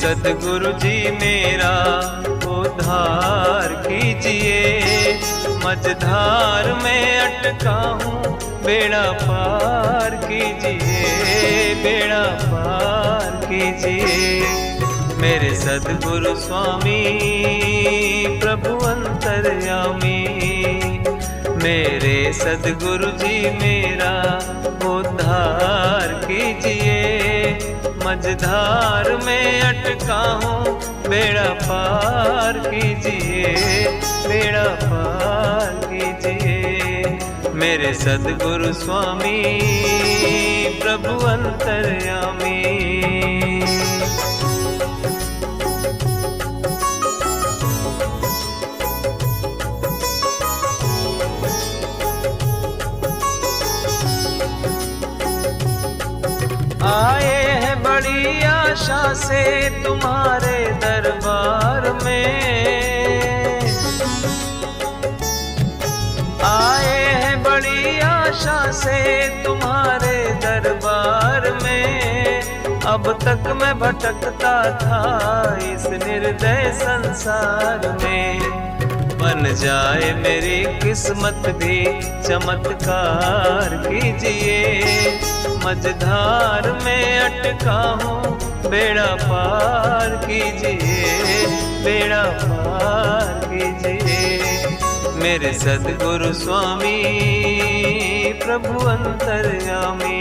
सद्गुरु जी मेरा उद्धार कीजिए। मझधार में अटका हूँ, बेड़ा पार कीजिए, बेड़ा पार कीजिए। मेरे सद्गुरु स्वामी प्रभु अंतर्यामी, मेरे सद्गुरु जी मेरा उद्धार कीजिए। मझधार में अटका हूँ, बेड़ा पार कीजिए, बेड़ा पार कीजिए। मेरे सद्गुरु स्वामी प्रभु अंतर्यामी। आए हैं बड़ी आशा से तुम्हारे दरबार में, आए हैं बड़ी आशा से तुम्हारे दरबार में। अब तक मैं भटकता था इस निर्दय संसार में, बन जाए मेरी किस्मत भी चमत्कार कीजिए। मझधार में अटका हूँ, बेड़ा पार कीजिए, बेड़ा पार कीजिए। मेरे सद्गुरु स्वामी प्रभु अंतर्यामी।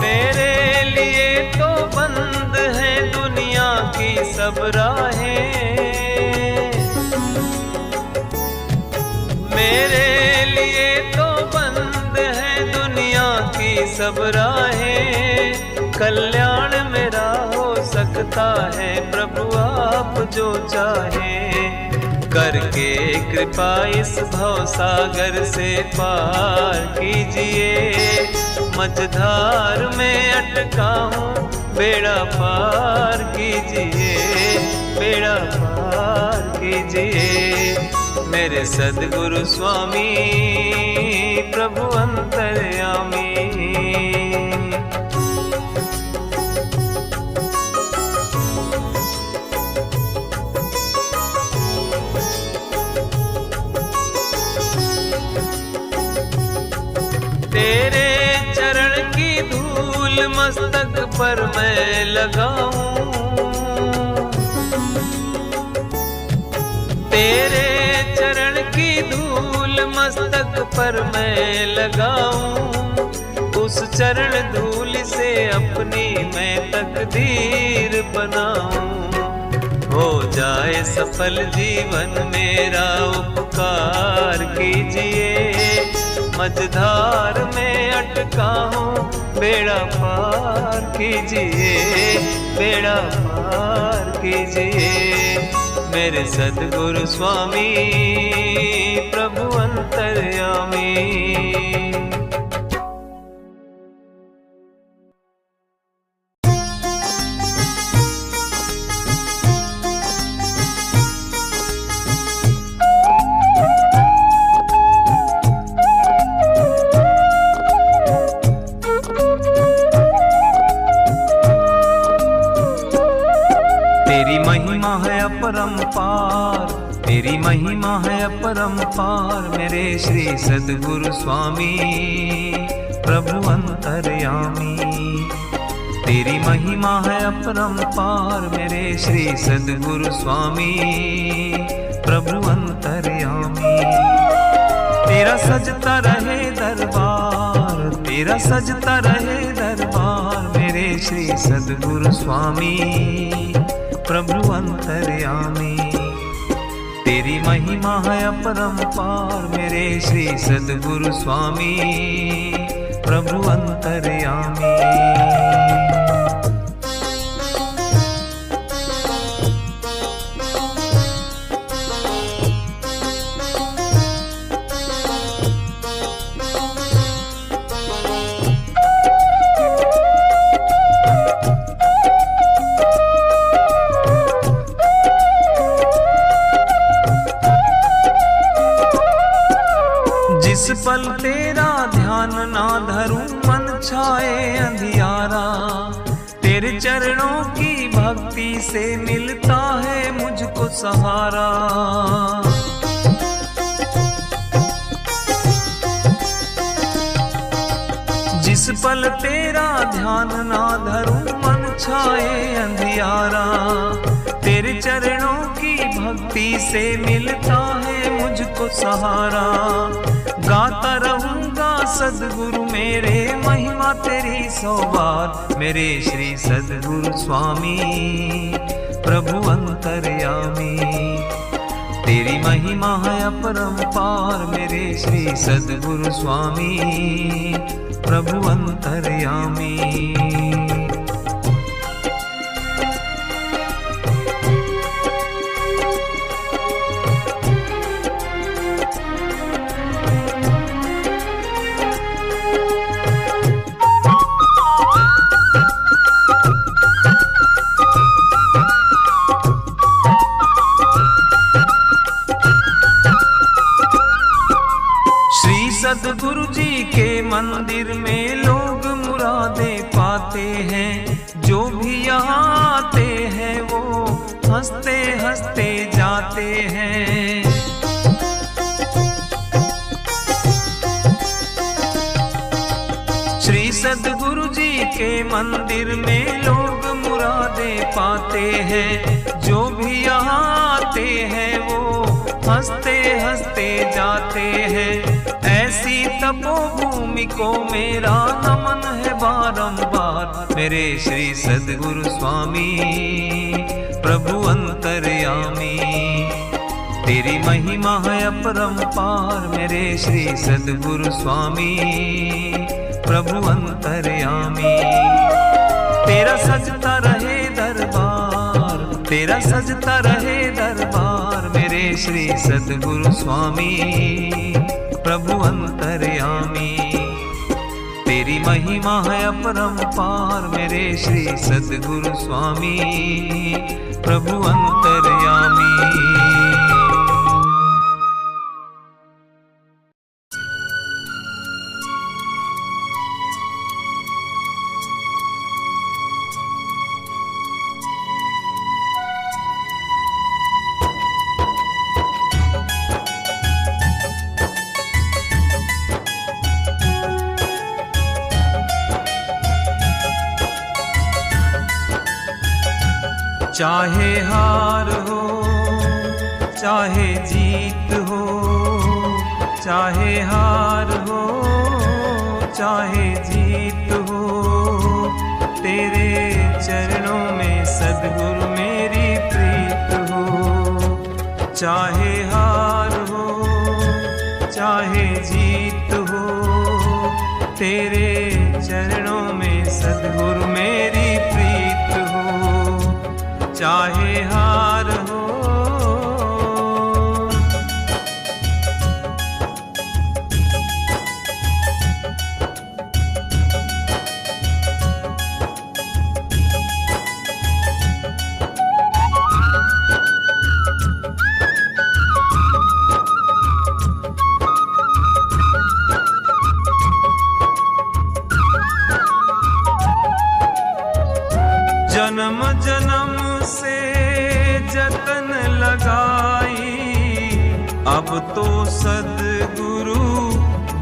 मेरे लिए तो बंद है दुनिया की सब राहें, मेरे लिए तो बंद है दुनिया की सब राहें। कल्याण मेरा हो सकता है प्रभु आप जो चाहें, करके कृपा इस भव सागर से पार कीजिए। मझधार में अटका हूँ, बेड़ा पार कीजिए, बेड़ा पार कीजिए। मेरे सद्गुरु स्वामी प्रभु अंतर्यामी। तेरे चरण की धूल मस्तक पर मैं लगाऊं, तेरे चरण की धूल मस्तक पर मैं लगाऊं। उस चरण धूल से अपनी मैं तकदीर बनाऊं। हो जाए सफल जीवन मेरा उपकार कीजिए। मझधार में अटका हूँ, बेड़ा पार कीजिए, बेड़ा पार कीजिए। मेरे सद्गुरु स्वामी प्रभु अंतर्यामी। अपरंपार, तेरी महिमा है अपरंपार। मेरे श्री सद्गुरु स्वामी प्रभु अंतर्यामी, तेरी महिमा है अपरंपार। मेरे श्री सद्गुरु स्वामी प्रभु अंतर्यामी। तेरा सजता रहे दरबार, तेरा सजता रहे दरबार। मेरे श्री सद्गुरु स्वामी प्रभु अंतर्यामी, तेरी महिमा है अपरंपार। मेरे श्री सद्गुरु स्वामी प्रभु अंतर्यामी। जिस पल तेरा ध्यान ना धरूं मन छाए अंधियारा, तेरे चरणों की भक्ति से मिलता है मुझको सहारा। जिस पल तेरा ध्यान ना धरूं मन छाए अंधियारा, तेरे चरणों की भक्ति से मिलता है मुझको सहारा। गाता रहूंगा सद्गुरु मेरे महिमा तेरी 100 बार, मेरे श्री सद्गुरु स्वामी प्रभु अंतर्यामी। तेरी महिमा है अपरंपार, मेरे श्री सद्गुरु स्वामी प्रभु अंतर्यामी। सद्गुरु जी के मंदिर में लोग मुरादे पाते हैं, जो भी यहाँ आते हैं वो हंसते हंसते जाते हैं। श्री सद्गुरु जी के मंदिर में लोग मुरादे पाते हैं, जो भी यहाँ आते हैं वो हंसते हंसते जाते हैं। ऐसी तपोभूमि को मेरा नमन है बारंबार, मेरे श्री सद्गुरु स्वामी प्रभु अंतर्यामी। तेरी महिमा है अपरंपार, मेरे श्री सद्गुरु स्वामी प्रभु अंतर्यामी। तेरा सजता रहे दरबार, तेरा सजता रहे दरबार, मेरे श्री सद्गुरु स्वामी प्रभु अंतर्यामी। तेरी महिमा है अपरंपार, मेरे श्री सद्गुरु स्वामी प्रभु अंतर्यामी। चाहे हार हो चाहे जीत हो, चाहे हार हो चाहे जीत हो, तेरे चरणों में सद्गुरु मेरी प्रीत हो। चाहे हार हो चाहे जीत हो, तेरे चरणों में सद्गुरु मेरी प्रीत हो। चाहे हार हो जन्म जन्म से जतन लगाई, अब तो सद्गुरु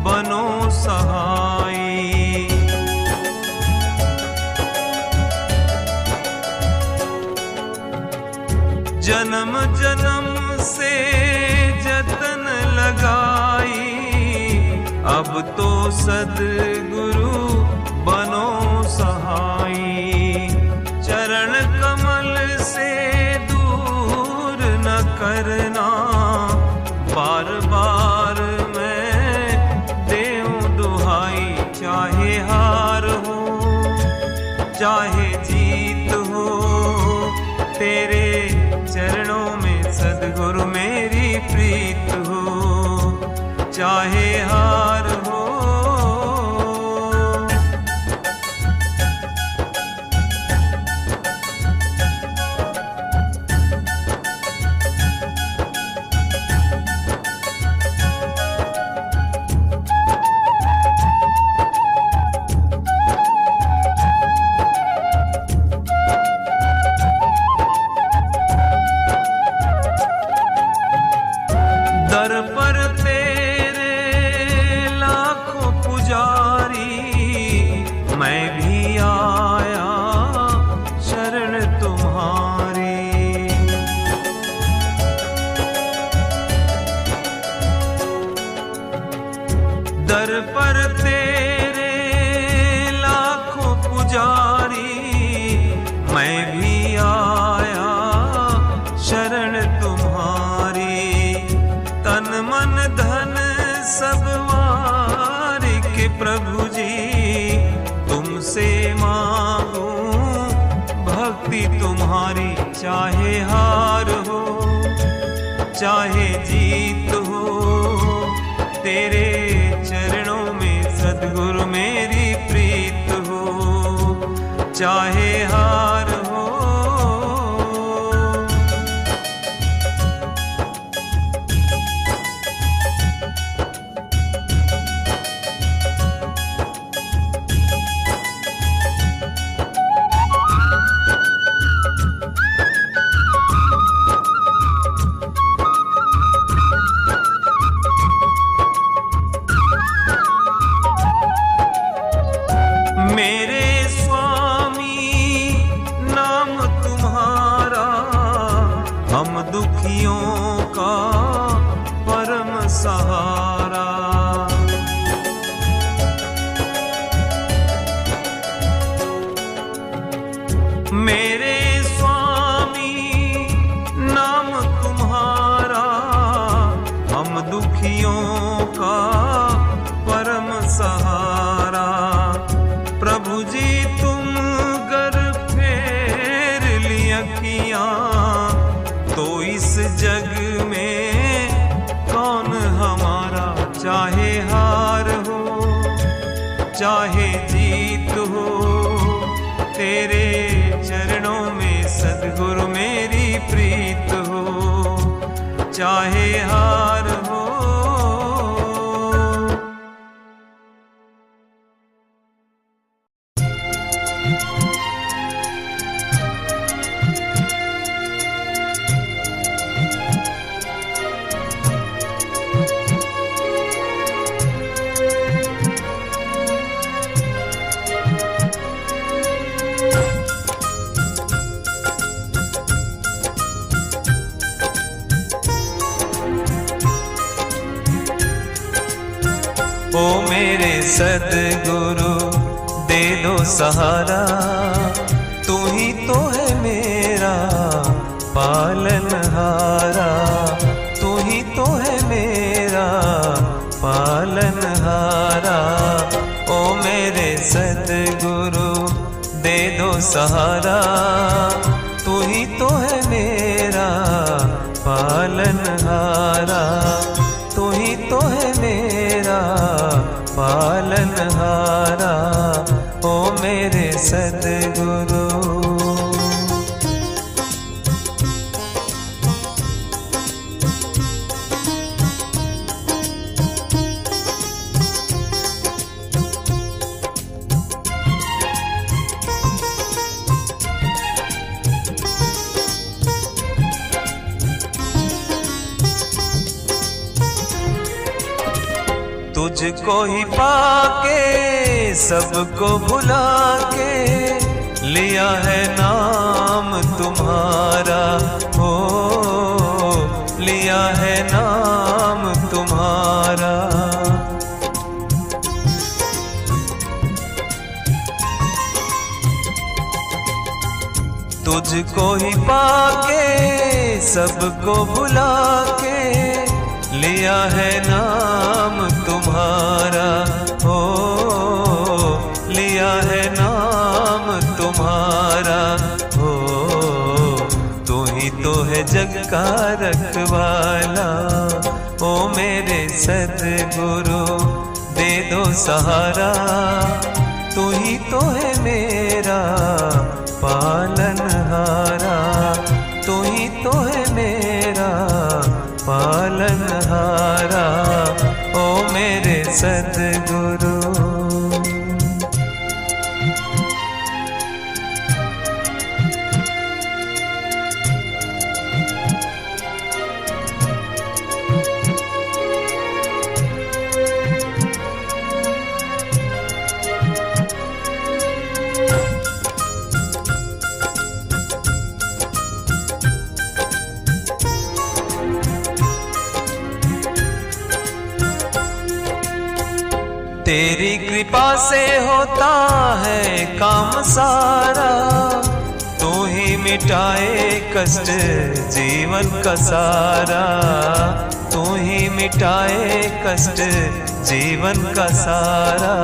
बनो सहाई। जन्म जन्म से जतन लगाई, अब तो सद्गुरु बनो सहाई। चरण कमल से दूर न करना, बार बार मैं देऊं दुहाई। चाहे हार हो चाहे जीत हो, तेरे चरणों में सद्गुरु मेरी प्रीत हो। चाहे हार हो दर पर तेरे लाखों पुजारी, मैं भी आया शरण तुम्हारी। तन मन धन सब वार के प्रभु जी, तुमसे मांगूं भक्ति तुम्हारी। चाहे हार हो चाहे जीत हो, तेरे चरणों में सद्गुरु मेरी प्रीत हो। चाहे हार हो मेरे स्वामी नाम तुम्हारा, हम दुखियों का परम सहारा। मेरे स्वामी नाम तुम्हारा, हम दुखियों का परम सहारा। प्रभु जी तुम गर फेर लिया किया, तो इस जग में कौन हमारा। चाहे हार हो चाहे जीत हो, तेरे चरणों में सद्गुरु मेरी प्रीत हो। चाहे हार हो ओ मेरे सद्गुरु दे दो सहारा, तू ही तो है मेरा पालनहारा। तू ही तो है मेरा पालनहारा। ओ मेरे सद्गुरु दे दो सहारा, तू ही तो है मेरा पालनहारा। तू ही तो है मेरा पालनहारा। ओ मेरे सद्गुरु तुझको ही पाके सबको भुला के, लिया है नाम तुम्हारा। हो लिया है नाम तुम्हारा। तुझको ही पाके सबको भुला के, लिया है नाम तुम्हारा। हो लिया है नाम तुम्हारा। हो तू ही तो है जग का रखवाला। ओ मेरे सद्गुरु दे दो सहारा, तू ही तो है मेरा पालनहारा। तू ही तो है मेरा पालनहारा। ओ मेरे सद्गुरु तेरी कृपा से होता है काम सारा, तू ही मिटाए कष्ट जीवन का सारा, तू ही मिटाए कष्ट जीवन का सारा।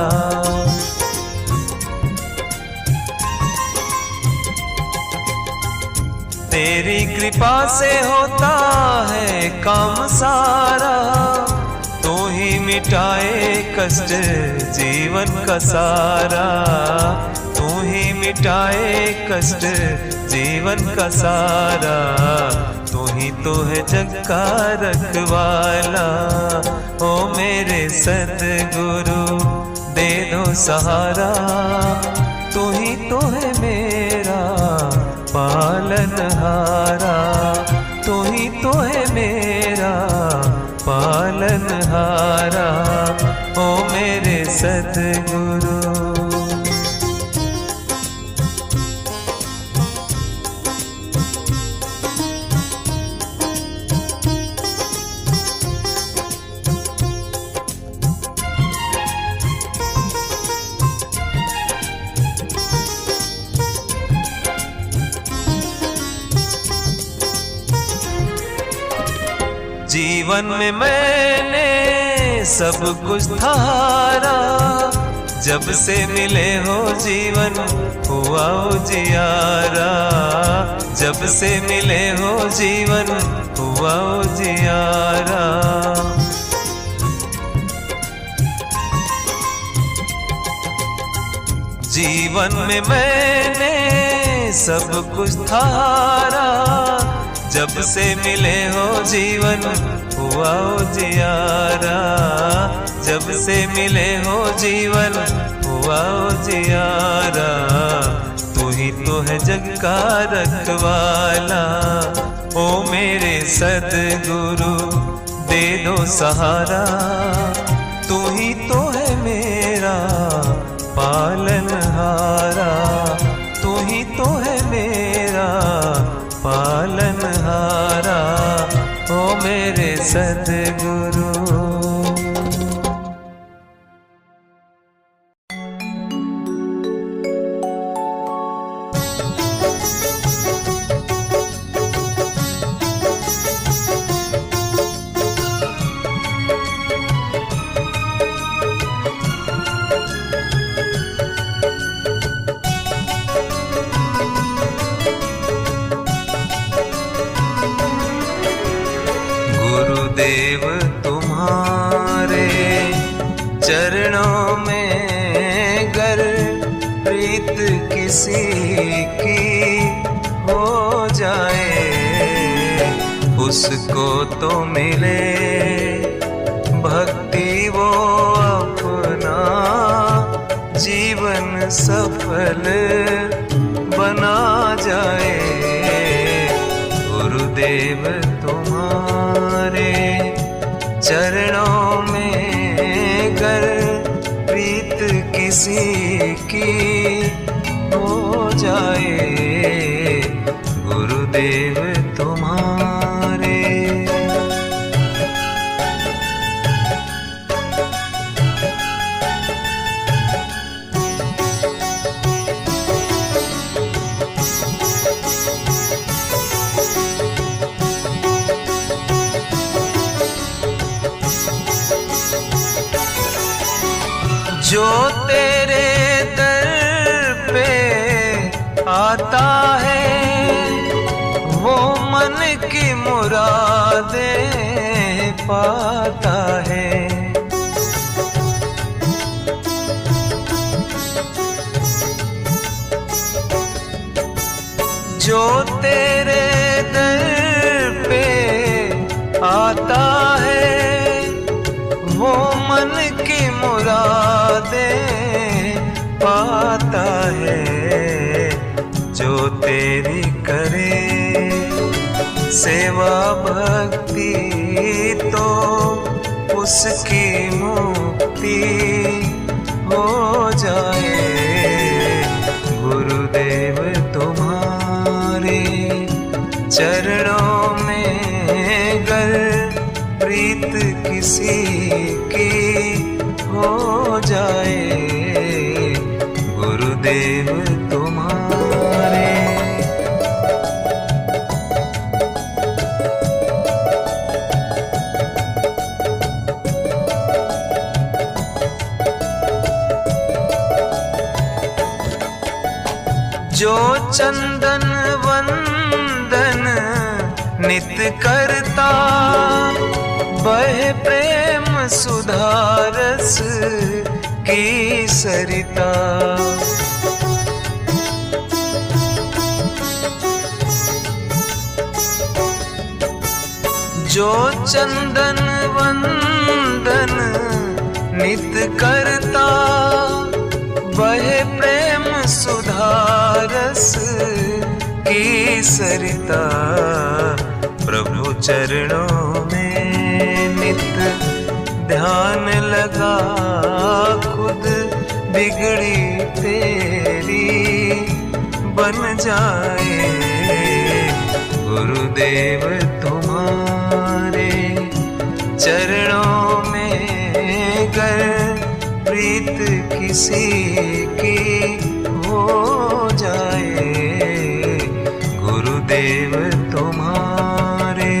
तेरी कृपा से होता है काम सारा, तू ही मिटाए कष्ट जीवन का सारा, तू ही मिटाए कष्ट जीवन का सारा। तू ही तो है जग का रखवाला, ओ मेरे सद्गुरु दे दो सहारा। तू ही तो है मेरा पालनहारा, तू ही तो है मेरा पालनहारा, ओ मेरे सद्गुरु। जीवन में मैंने सब कुछ हारा, जब से मिले हो जीवन हुआ उजियारा, जब से मिले हो जीवन हुआ उजियारा। जीवन में मैंने सब कुछ हारा, जब से मिले हो जीवन हुआ उजियारा, जब से मिले हो जीवन हुआ उजियारा। तू ही तो है जग का रखवाला, ओ मेरे सद्गुरु दे दो सहारा। तू ही तो है मेरा पालनहारा, तू ही तो है मेरा पालनहारा, ओ मेरे सद्गुरु। गुरुदेव तुम्हारे चरणों में गर प्रीत किसी की हो जाए, उसको तो मिले भक्ति वो अपना जीवन सफल बना जाए। गुरुदेव तुम्हारे चरणों में गर प्रीत किसी की हो जाए, गुरुदेव तुम्हारे। जो तेरे दर पे आता है वो मन की मुरादें पाता है। जो तेरे दर पे आता है वो मन की मुरादें पाता है। जो तेरी करे सेवा भक्ति तो उसकी मुक्ति हो जाए। गुरुदेव तुम्हारे चरणों में गर प्रीत किसी की हो जाए। जाए गुरुदेव तुम्हारे। जो चंदन वंदन नित करता, बहे प्रेम सुधा रस की सरिता। जो चंदन वंदन नित करता, बहे प्रेम सुधा रस की सरिता। प्रभु चरणों में नित ध्यान लगा, खुद बिगड़ी तेरी बन जाए गुरुदेव तुम्हारे। चरणों में गर प्रीत किसी की हो जाए गुरुदेव तुम्हारे।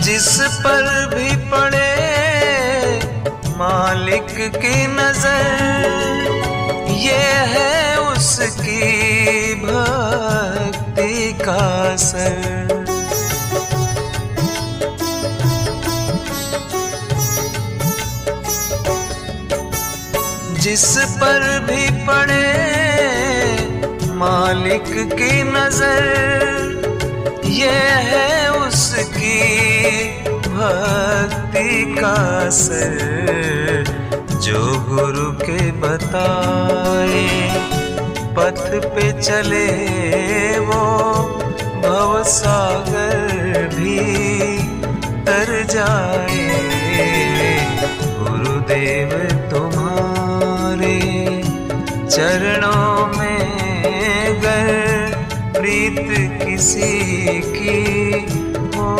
जिस पर भी पड़े मालिक की नजर, ये है उसकी भक्ति का असर। जिस पर भी पड़े मालिक की नजर, ये है उसकी भक्ति का असर। जो गुरु के बताए पथ पे चले, वो भवसागर भी तर जाए गुरुदेव तुम्हारे। चरणों में गर प्रीत किसी की हो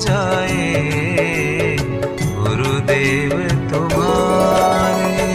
जाए गुरुदेव तुम्हारे।